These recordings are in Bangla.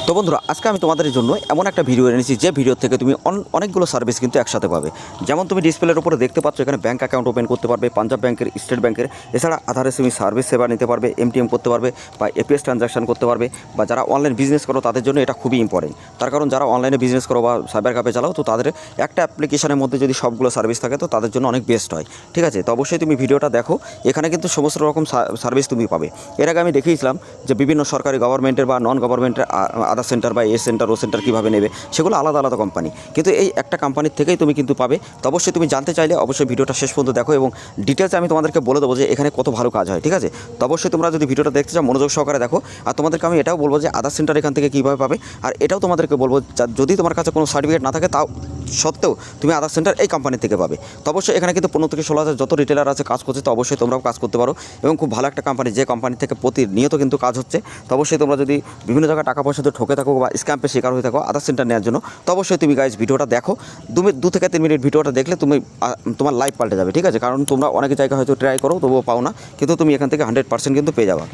তো বন্ধুরা, আজকে আমি তোমাদের জন্য এমন একটা ভিডিও এনেছি যে ভিডিও থেকে তুমি অনেকগুলো সার্ভিস কিন্তু একসাথে পাবে। যেমন তুমি ডিসপ্লের উপরে দেখতে পাচ্ছ, এখানে ব্যাঙ্ক অ্যাকাউন্ট ওপেন করতে পারবে, পাঞ্জাব ব্যাংকের, স্টেট ব্যাংকের, এছাড়া আধারে তুমি সার্ভিস সেবা নিতে পারবে, এমটিএম করতে পারবে বা এপিএস ট্রানজাকশন করতে পারবে। বা যারা অনলাইন বিজনেস করো তাদের জন্য এটা খুবই ইম্পর্টেন্ট। তার কারণ যারা অনলাইনে বিজনেস করো বা সাইবার ক্যাফে চালাও, তো তাদের একটা অ্যাপ্লিকেশনের মধ্যে যদি সবগুলো সার্ভিস থাকে তো তাদের জন্য অনেক বেস্ট হয়। ঠিক আছে, তো অবশ্যই তুমি ভিডিওটা দেখো। এখানে কিন্তু সমস্ত রকম সার্ভিস তুমি পাবে। এর আগে আমি দেখিয়েছিলাম যে বিভিন্ন সরকারি গভর্নমেন্টের বা নন গভর্নমেন্টের আধার সেন্টার বা সেন্টার ও সেন্টার কীভাবে নেবে, সেগুলো আলাদা আলাদা কোম্পানি, কিন্তু এই একটা কোম্পানির থেকেই তুমি কিন্তু পাবে। তো অবশ্যই তুমি জানতে চাইলে অবশ্যই ভিডিওটা শেষ পর্যন্ত দেখো এবং ডিটেলসে আমি তোমাদেরকে বলে দেবো যে এখানে কত ভালো কাজ হয়। ঠিক আছে, তো অবশ্যই তোমরা যদি ভিডিওটা দেখতে চাও মনোযোগ সহকারে দেখো। আর তোমাদেরকে আমি এটাও বলবো যে আধার সেন্টার এখান থেকে কীভাবে পাবে, আর এটাও তোমাদেরকে বলবো যদি তোমার কাছে কোনো সার্টিফিকেট না থাকে তাও সত্ত্বেও তুমি আধার সেন্টার এই কোম্পানি থেকে পাবে। তো অবশ্যই এখানে কিন্তু 15 থেকে 16 হাজার যত রিটেলার আছে কাজ করছে, তো অবশ্যই তোমরাও কাজ করতে পারো এবং খুব ভালো একটা কোম্পানি, যে কোম্পানি থেকে প্রতিনিয়ত কিন্তু কাজ হচ্ছে। তো অবশ্যই তোমরা যদি বিভিন্ন জায়গায় টাকা পয়সাতে ঠকে থাকো বা স্ক্যাম্পের শিকার হয়ে থাকো আধার সেন্টার নেওয়ার জন্য, তো অবশ্যই তুমি গাইজ ভিডিওটা দেখো। 2 থেকে 3 মিনিট ভিডিওটা দেখলে তুমি তোমার লাইফ পাল্টে যাবে। ঠিক আছে, কারণ তোমরা অনেক জায়গায় হয়তো ট্রাই করো তবুও পাও না, কিন্তু তুমি এখান থেকে 100% কিন্তু পেয়ে যাবা।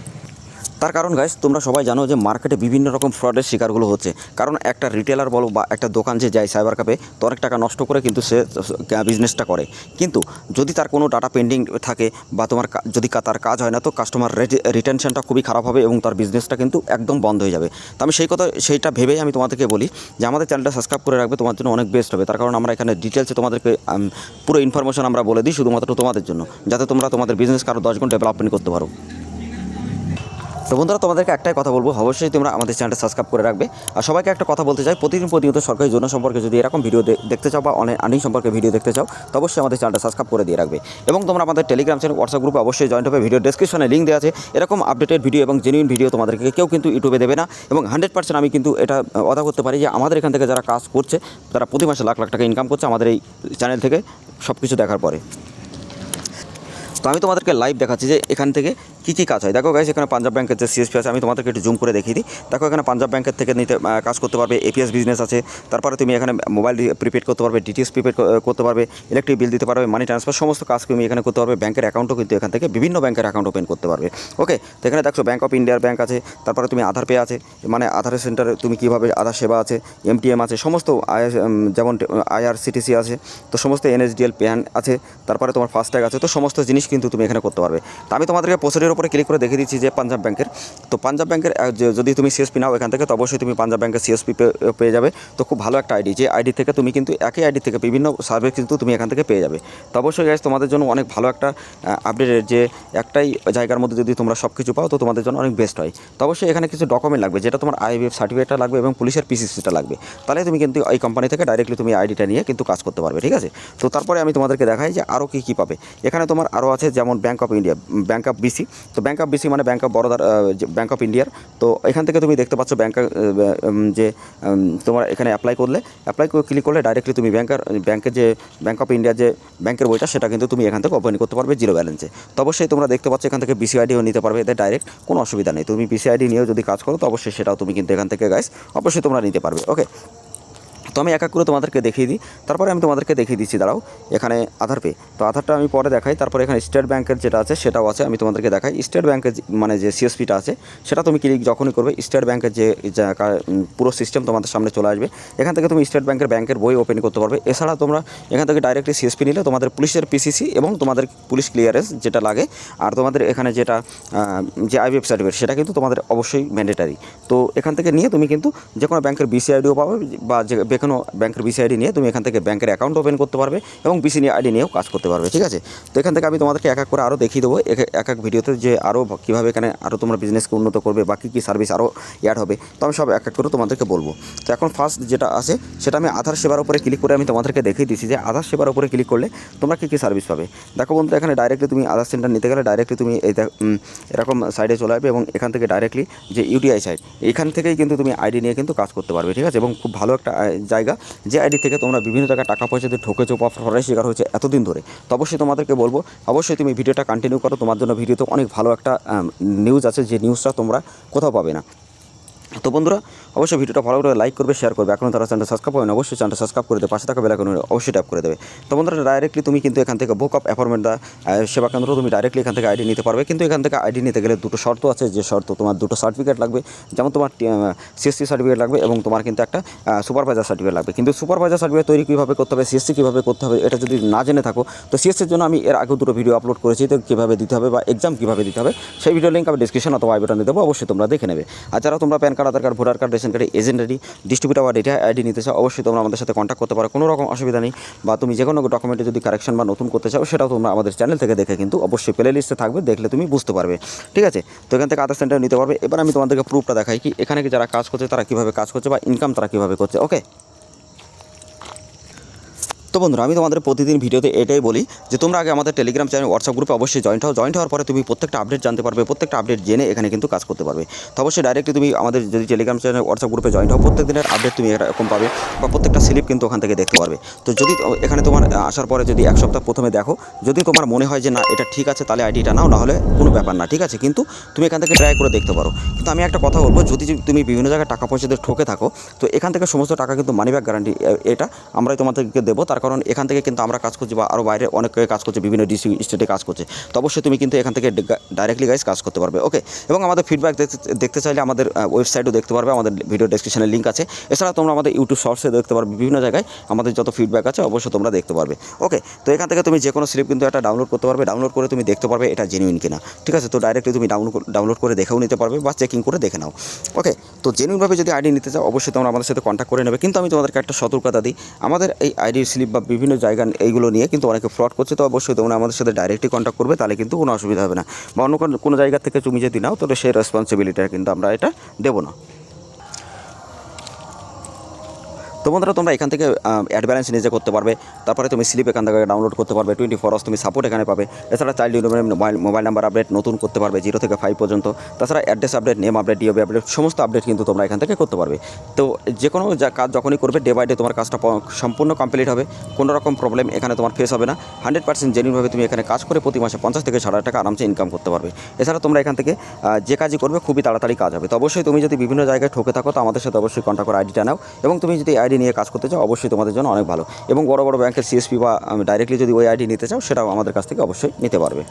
তার কারণ গাইস, তোমরা সবাই জানো যে মার্কেটে বিভিন্ন রকম ফ্রডের শিকারগুলো হচ্ছে। কারণ একটা রিটেলার বলো বা একটা দোকান যে যায় সাইবার ক্যাফে, তো অনেক টাকা নষ্ট করে কিন্তু সে বিজনেসটা করে। কিন্তু যদি তার কোনো ডাটা পেন্ডিং থাকে বা যদি তার কাজ হয় না, তো কাস্টমার রিটেনশনটা খুবই খারাপ হবে এবং তার বিজনেসটা কিন্তু একদম বন্ধ হয়ে যাবে। তো আমি সেইটা ভেবেই আমি তোমাদেরকে বলি যে আমাদের চ্যানেলটা সাবস্ক্রাইব করে রাখবে, তোমার জন্য অনেক বেস্ট হবে। তার কারণ আমরা এখানে ডিটেলসে তোমাদেরকে পুরো ইনফরমেশন আমরা বলে দিই শুধুমাত্র তোমাদের জন্য, যাতে তোমরা তোমাদের বিজনেসকে আরও 10 গুণ ডেভেলপমেন্ট করতে পারো। তো বন্ধুরা, তোমাদেরকে একটাই কথা বলবো, অবশ্যই তোমরা আমাদের চ্যানেলটা সাবস্ক্রাইব করে রাখবে। আর সবাইকে একটা কথা বলতে চাই, প্রতিনিয়ত সরকারি যোজনা সম্পর্কে যদি এরকম ভিডিও দেখতে চাও বা অনেক আর্নিং সম্পর্কে ভিডিও দেখতে চাও, তো অবশ্যই আমাদের চ্যানেলটা সাবস্ক্রাইব করে দিয়ে রাখবে। এবং তোমরা আমাদের টেলিগ্রাম চ্যানেল, হোয়াটসঅ্যাপ গ্রুপে অবশ্যই জয়েন্ট হবে। ভিডিও ডেসক্রিপশনে লিঙ্ক দেওয়া আছে। এরকম আপডেটেড ভিডিও এবং জেনুইন ভিডিও তোমাদেরকে কেউ কিন্তু ইউটিউবে দেবে না। এবং 100% আমি কিন্তু এটা অদা করতে পারি যে আমাদের এখান থেকে যারা কাজ করছে তারা প্রতি মাসে লাখ লাখ টাকা ইনকাম করছে আমাদের এই চ্যানেল থেকে সব কিছু দেখার পরে। তো আমি তোমাদেরকে লাইভ দেখাচ্ছি যে এখান থেকে কী কাজ হয়। দেখো গাইস, এখানে পাঞ্জাব ব্যাংকের যে সিএসপি আছে, আমি তোমাদেরকে একটু জুম করে দেখিয়ে দিই। দেখো এখানে পাঞ্জাব ব্যাংকের থেকে নিতে কাজ করতে পারবে, এপিএস বিজনেস আছে। তারপরে তুমি এখানে মোবাইল প্রিপেড করতে পারবে, ডিটিএস প্রিপেড করতে পারবে, ইলেকট্রিক বিল দিতে পারবে, মানি ট্রান্সফার, সমস্ত কাজ তুমি এখানে করতে পারবে। ব্যাংকের অ্যাকাউন্টও কিন্তু এখান থেকে বিভিন্ন ব্যাংকের অ্যাকাউন্ট ওপেন করতে পারবে। ওকে, তো এখানে দেখো ব্যাঙ্ক অফ ইন্ডিয়ার ব্যাংক আছে, তারপরে তুমি আধার পে আছে, মানে আধার সেন্টারে তুমি কীভাবে আধার সেবা আছে, এমটিএম আছে, সমস্ত যেমন আইআরসিটিসি আছে, তো সমস্ত এনএসডিএল প্যান আছে, তারপরে তোমার ফাস্ট্যাগ আছে, তো সমস্ত জিনিস কিন্তু তুমি এখানে করতে পারবে। তো আমি তোমাদেরকে প্রসিডিওর উপরে ক্লিক করে দেখিয়ে দিচ্ছি যে পাঞ্জাব ব্যাংকের, তো পাঞ্জাব ব্যাংকের যদি তুমি সিএসপি নাও এখান থেকে, তো অবশ্যই তুমি পাঞ্জাব ব্যাংকের সিএসপি পেয়ে যাবে। তো খুব ভালো একটা আইডি, যে আইডি থেকে তুমি কিন্তু একই আইডি থেকে বিভিন্ন সার্ভিস কিন্তু তুমি এখান থেকে পেয়ে যাবে। তো অবশ্যই গাইস, তোমাদের জন্য অনেক ভালো একটা আপডেটের, যে একটাই জায়গার মধ্যে যদি তোমরা সব কিছু পাও তো তোমাদের জন্য অনেক বেস্ট হয়। তো অবশ্যই এখানে কিছু ডকুমেন্ট লাগবে, যেটা তোমার আইবিএফ সার্টিফিকেটটা লাগবে এবং পুলিশের পিসিসিটা লাগবে। তাহলে তুমি কিন্তু এই কোম্পানি থেকে ডাইরেক্টলি তুমি আইডিটা নিয়ে কিন্তু কাজ করতে পারবে। ঠিক আছে, তো তারপরে আমি তোমাদেরকে দেখাই যে আরও কী পাবে। এখানে তোমার আরও আছে, যেমন bank of India, bank of BC. তো ব্যাঙ্ক অফ বিসি মানে ব্যাঙ্ক অফ বরোদার, ব্যাঙ্ক অফ ইন্ডিয়ার। তো এখান থেকে তুমি দেখতে পাচ্ছ যে তোমার এখানে অ্যাপ্লাই করে ক্লিক করলে ডাইরেক্টলি তুমি ব্যাঙ্কের যে ব্যাঙ্ক অফ ইন্ডিয়ার যে ব্যাঙ্কের বইটা, সেটা কিন্তু তুমি এখান থেকে ওপেন করতে পারবে জিরো ব্যালেন্সে। তো অবশ্যই তোমরা দেখতে পাচ্ছ এখান থেকে বিসিআইডিও নিতে পারবে, এতে ডাইরেক্ট কোনো অসুবিধা নেই। তুমি বিসিআইডি নিয়েও যদি কাজ করো তো অবশ্যই সেটাও তুমি কিন্তু এখান থেকে গাইস অবশ্যই তোমরা নিতে পারবে। ওকে, তো আমি এক এক করে তোমাদেরকে দেখিয়ে দিই। তারপরে আমি তোমাদেরকে দেখিয়ে দিচ্ছি, দাঁড়াও। এখানে আধার পে, তো আধারটা আমি পরে দেখাই। তারপরে এখানে স্টেট ব্যাংকের যেটা আছে সেটাও আছে, আমি তোমাদেরকে দেখাই। স্টেট ব্যাংকের মানে যে সিএসপিটা আছে সেটা তুমি ক্লিক যখনই করবে, স্টেট ব্যাংকের যে পুরো সিস্টেম তোমাদের সামনে চলে আসবে। এখান থেকে তুমি স্টেট ব্যাংকের বই ওপেন করতে পারবে। এছাড়া তোমরা এখান থেকে ডাইরেক্টলি সিএসপি নিলে তোমাদের পুলিশের পিসিসি এবং তোমাদের পুলিশ ক্লিয়ারেন্স যেটা লাগে, আর তোমাদের এখানে যেটা যে আইবিএফ সার্টিফিকেট, সেটা কিন্তু তোমাদের অবশ্যই ম্যান্ডেটারি। তো এখান থেকে নিয়ে তুমি কিন্তু যে কোনো ব্যাংকের বিসিআইডিও পাবে, বা যে কোনো ব্যাংকের বিসিআইডি নিয়ে তুমি এখান থেকে ব্যাংকের অ্যাকাউন্ট ওপেন করতে পারবে এবং বিসি আইডি নিয়েও কাজ করতে পারবে। ঠিক আছে, তো এখান থেকে আমি তোমাদেরকে এক এক করে আরও দেখিয়ে দেবো এক এক ভিডিওতে, যে আরও কীভাবে এখানে আরও তোমরা বিজনেসকে উন্নত করবে বা কী সার্ভিস আরও অ্যাড হবে, তো আমি সব এক এক করে তোমাদেরকে বলবো। তো এখন ফার্স্ট যেটা আছে সেটা আমি আধার সেবার উপরে ক্লিক করে আমি তোমাদেরকে দেখিয়ে দিচ্ছি যে আধার সেবার উপরে ক্লিক করলে তোমরা কী সার্ভিস পাবে। দেখো বন্ধু, এখানে ডাইরেক্টলি তুমি আধার সেন্টার নিতে গেলে ডাইরেক্টলি তুমি এরকম সাইডে চলে আসবে এবং এখান থেকে ডাইরেক্টলি যে ইউটিআই সাইড, এখান থেকেই কিন্তু তুমি আইডি নিয়ে কিন্তু কাজ করতে পারবে। ঠিক আছে, এবং খুব ভালো একটা জায়গা, যে আইডি থেকে তোমরা বিভিন্ন জায়গায় টাকা পয়সা দিয়ে ঠকেছো বা ফ্রডের শিকার হয়েছে এতদিন ধরে। তো অবশ্যই তোমাদেরকে বলবো, অবশ্যই তুমি ভিডিওটা কন্টিনিউ করো, তোমার জন্য ভিডিওতে অনেক ভালো একটা নিউজ আছে, যে নিউজটা তোমরা কোথাও পাবে না। তো বন্ধুরা অবশ্যই ভিডিওটা ভালো করে লাইক করবে, শেয়ার করবে। এখন তারা চ্যানেলটা সাবস্ক্রাইব করেন, অবশ্যই চ্যানেলটা সাবস্ক্রাইব করে দেবে, পাশে থাকা বেল আইকন অবশ্যই ট্যাপ করে দেবে। তো বন্ধুরা ডাইরেক্টলি তুমি কিন্তু এখান থেকে বুক অফ অ্যাপয়েন্টমেন্ট সেবা কেন্দ্র তুমি ডাইরেক্টলি এখান থেকে আইডি নিতে পারবে। কিন্তু এখান থেকে আইডি নিতে গেলে দুটো শর্ত আছে, যে শর্ত তোমার দুটো সার্টিফিকেট লাগবে, যেমন তোমার সিএসসি সার্টিফিকেট লাগবে এবং তোমার কিন্তু একটা সুপারভাইজার সার্টিফিকেট লাগবে। কিন্তু সুপারভাইজার সার্টিফিকেট তৈরি কীভাবে করতে হবে, সিএসসি কীভাবে করতে হবে, এটা যদি না জেনে থাকো তো সিএসসির জন্য আমি এর আগেও দুটো ভিডিও আপলোড করেছি, তো কীভাবে দিতে হবে বা এক্সাম কীভাবে দিতে হবে সেই ভিডিও লিঙ্ক আমি ডিসক্রিপশন অথবা আই বাটনে দেবো, অবশ্যই তোমরা দেখে নেবে। আর যারা তোমরা pan card, Aadhaar card, voter card, ration card, agent ID, distributor বা ডেটা আইডি নিতে চাও, অবশ্যই তোমরা আমাদের সাথে কন্ট্যাক্ট করতে পারো, কোনো রকম অসুবিধা নেই। বা তুমি যে কোনো ডকুমেন্টে যদি কারেকশন বা নতুন করতে চাও সেটাও তোমরা আমাদের চ্যানেল থেকে দেখে কিন্তু অবশ্যই প্লে লিস্টে থাকবে, দেখলে তুমি বুঝতে পারবে। ঠিক আছে, তো এখান থেকে আধার সেন্টার নিতে পারবে। এবার আমি তোমাদেরকে প্রুফটা দেখাই কি এখানে কি যারা কাজ করছে তারা কীভাবে কাজ করছে বা ইনকাম তারা কীভাবে করছে। ওকে, তো বন্ধুরা আমি তোমাদের প্রতিদিন ভিডিওতে এটাই বলি যে তোমরা আগে আমাদের টেলিগ্রাম চ্যানেল, হোয়াটসঅ্যাপ গ্রুপে অবশ্যই জয়েন্ট হওয়ার পরে তুমি প্রত্যেকটা আপডেট জানতে পারবে, প্রত্যেকটা আপডেট জেনে এখানে কিন্তু কাজ করতে পারবে। তো অবশ্যই ডাইরেক্টলি তুমি আমাদের যদি টেলিগ্রাম চ্যানেল, হোয়াটসঅ্যাপ গ্রুপে জয়েন্ট হও, প্রত্যেক দিনের আপডেট তুমি এরকম পাবে বা প্রত্যেকটা স্লিপ কিন্তু ওখান থেকে দেখতে পারবে। তো যদি এখানে তোমার আসার পরে যদি এক সপ্তাহ প্রথমে দেখো, যদি তোমার মনে হয় যে না এটা ঠিক আছে তাহলে আইডিটা নাও, নাহলে কোনো ব্যাপার না, ঠিক আছে। কিন্তু তুমি এখান থেকে ট্রাই করে দেখতে পারো। কিন্তু আমি একটা কথা বলবো, যদি তুমি বিভিন্ন জায়গায় টাকা পয়সা দিয়ে ঠকে থাকো তো এখান থেকে সমস্ত টাকা কিন্তু মানি ব্যাক গ্যারান্টি এটা আমরাই তোমাদেরকে দেবো। তার কারণ এখান থেকে কিন্তু আমরা কাজ করছি বা আরও বাইরে অনেকে কাজ করছে, বিভিন্ন ডিস্ট্রিক্ট স্টেটে কাজ করছে। তো অবশ্যই তুমি কিন্তু এখান থেকে ডাইরেক্টলি গাইজ কাজ করতে পারবে। ওকে, এবং আমাদের ফিডব্যাক দেখতে চাইলে আমাদের ওয়েবসাইটও দেখতে পারবে, আমাদের ভিডিও ডেসক্রিপশনে লিঙ্ক আছে। এছাড়া তোমরা আমাদের ইউটিউব শর্টসে দেখতে পারবে, বিভিন্ন জায়গায় আমাদের যত ফিডব্যাক আছে অবশ্যই তোমরা দেখতে পারবে। ওকে, তো এখান থেকে তুমি যে কোনো স্লিপ কিন্তু একটা ডাউনলোড করতে পারবে, ডাউনলোড করে তুমি দেখতে পারবে এটা জেনুইন কিনা। ঠিক আছে, তো ডাইরেক্টলি তুমি ডাউনলোড করে দেখেও নিতে পারবে বা চেকিং করে দেখে নাও। ওকে, তো জেনুইনভাবে যদি আইডি নিতে চাও অবশ্যই তোমরা আমাদের সাথে কন্ট্যাক্ট করে নেবে। কিন্তু আমি তোমাদেরকে একটা সতর্কতা দিই, আমাদের এই আইডির স্লিপ বা বিভিন্ন জায়গা এইগুলো নিয়ে কিন্তু অনেকে ফ্রড করছে। তো অবশ্যই তোমরা আমাদের সাথে ডাইরেক্টলি কন্ট্যাক্ট করবে, তাহলে কিন্তু কোনো অসুবিধা হবে না। বা অন্য কোনো জায়গা থেকে তুমি যদি নাও তাহলে সেই রেসপন্সিবিলিটিটা কিন্তু আমরা এটা দেবো না। তো বন্ধুরা তোমরা এখান থেকে অ্যাড ব্যালেন্স নিজে করতে পারবে, তারপরে তুমি স্লিপ এখান থেকে ডাউনলোড করতে পারবে, 24 আওয়ার্স তুমি সাপোর্ট এখানে পাবে। এছাড়া চাইল্ড মোবাইল নাম্বার আপডেট নতুন করতে পারবে 0 থেকে 5 পর্যন্ত। তাছাড়া address update, name update, DOB update, সমস্ত আপডেট কিন্তু তোমরা এখান থেকে করতে পারবে। তো যে কোনো কাজ যখনই করবে ডে বাই ডে তোমার কাজটা সম্পূর্ণ কমপ্লিট হবে, কোনো রকম প্রবলেম এখানে তোমার ফেস হবে না। 100% জেনুইনভাবে তুমি এখানে কাজ করে প্রতি মাসে 50 থেকে 60 টাকা আরামসে ইনকাম করতে পারবে। এছাড়া তোমরা এখান থেকে যে কাজই করবে খুবই তাড়াতাড়ি কাজ হবে। তো অবশ্যই তুমি যদি বিভিন্ন জায়গায় ঠকে থাকো তো আমাদের সাথে অবশ্যই কন্ট্যাক্ট করে আইডিটা নাও, এবং তুমি যদি আইডি নিয়ে কাজ করতে চাও অবশ্যই তোমাদের জন্য অনেক ভালো। এবং বড় বড় ব্যাংকের সিএসপি বা ডাইরেক্টলি যদি ওই আইডি নিতে চাও সেটাও আমাদের কাছ থেকে অবশ্যই নিতে পারবে।